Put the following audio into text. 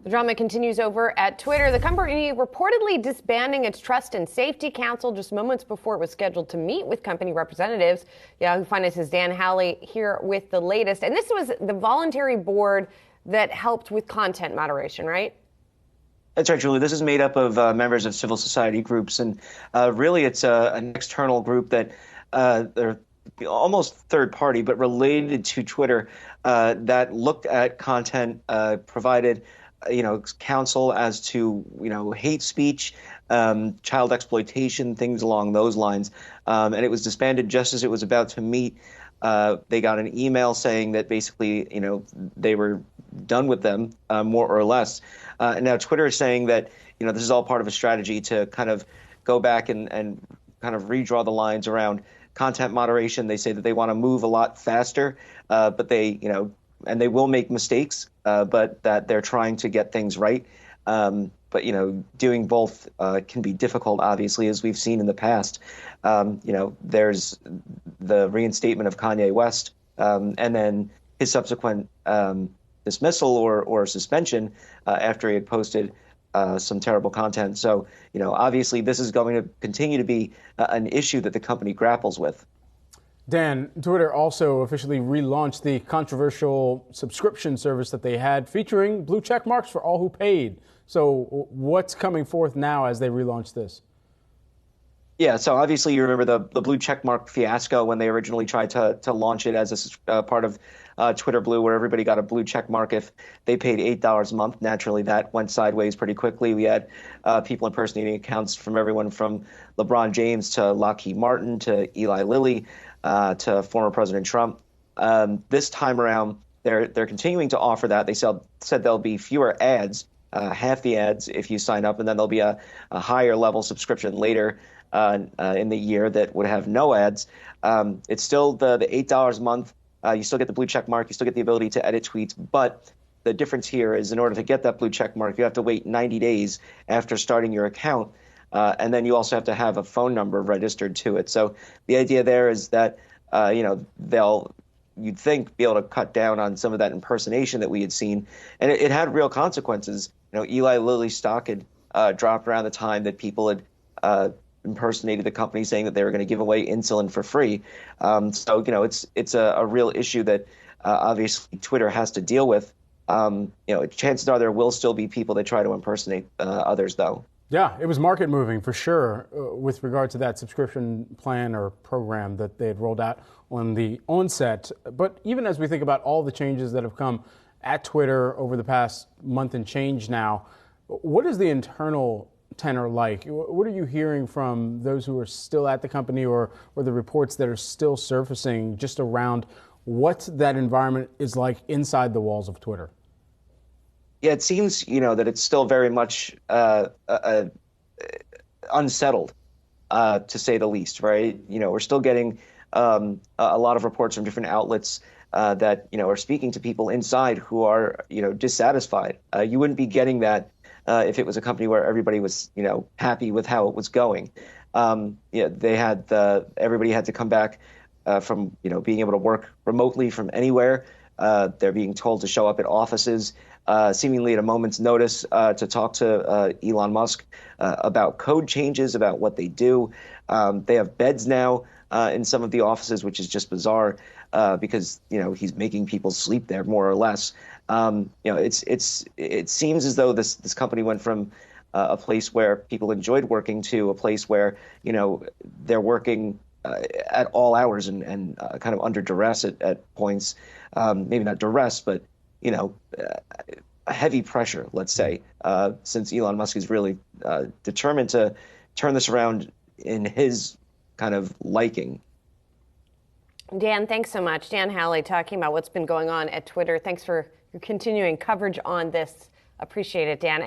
The drama continues over at Twitter. The company reportedly disbanding its Trust and Safety Council just moments before it was scheduled to meet with company representatives. Yahoo Finance's Dan Howley here with the latest. And this was the voluntary board that helped with content moderation, right? That's right, Julie. This is made up of members of civil society groups, and really it's an external group that they're almost third party, but related to Twitter, that looked at content, provided counsel as to hate speech, child exploitation, things along those lines, and it was disbanded just as it was about to meet. They got an email saying that basically, they were done with them, more or less. And now Twitter is saying that, this is all part of a strategy to kind of go back and kind of redraw the lines around content moderation. They say that they want to move a lot faster, but they, and they will make mistakes, but that they're trying to get things right. But, doing both can be difficult, obviously, as we've seen in the past. There's the reinstatement of Kanye West, and then his subsequent dismissal or suspension after he had posted some terrible content. So, obviously, this is going to continue to be an issue that the company grapples with. Dan, Twitter also officially relaunched the controversial subscription service that they had featuring blue check marks for all who paid. So what's coming forth now as they relaunch this? Yeah, so obviously you remember the blue checkmark fiasco when they originally tried to launch it as a part of Twitter Blue, where everybody got a blue checkmark if they paid $8 a month. Naturally, that went sideways pretty quickly. We had people impersonating accounts from everyone from LeBron James to Lockheed Martin to Eli Lilly to former President Trump. This time around, they're continuing to offer that. They said there'll be fewer ads, half the ads if you sign up, and then there'll be a higher level subscription later in the year that would have no ads. It's still the $8 a month. You still get the blue check mark. You still get the ability to edit tweets. But the difference here is in order to get that blue check mark, you have to wait 90 days after starting your account. And then you also have to have a phone number registered to it. So the idea there is that, you'd think, be able to cut down on some of that impersonation that we had seen. And it had real consequences. Eli Lilly's stock had dropped around the time that people had impersonated the company saying that they were going to give away insulin for free. So, it's a real issue that obviously Twitter has to deal with. Chances are there will still be people that try to impersonate others, though. Yeah, it was market moving for sure with regard to that subscription plan or program that they had rolled out on the onset. But even as we think about all the changes that have come at Twitter over the past month and change now, what is the internal tenor like? What are you hearing from those who are still at the company or the reports that are still surfacing just around what that environment is like inside the walls of Twitter? Yeah, it seems, that it's still very much unsettled, to say the least, right? We're still getting a lot of reports from different outlets that, are speaking to people inside who are, dissatisfied. You wouldn't be getting that if it was a company where everybody was, happy with how it was going. Everybody had to come back from, being able to work remotely from anywhere. They're being told to show up at offices, seemingly at a moment's notice, to talk to Elon Musk about code changes, about what they do. They have beds now in some of the offices, which is just bizarre because, he's making people sleep there more or less. It seems as though this company went from a place where people enjoyed working to a place where, they're working at all hours and kind of under duress at points. Maybe not duress, but, heavy pressure, let's say, since Elon Musk is really determined to turn this around in his kind of liking. Dan, thanks so much. Dan Howley talking about what's been going on at Twitter. Thanks for your continuing coverage on this. Appreciate it, Dan.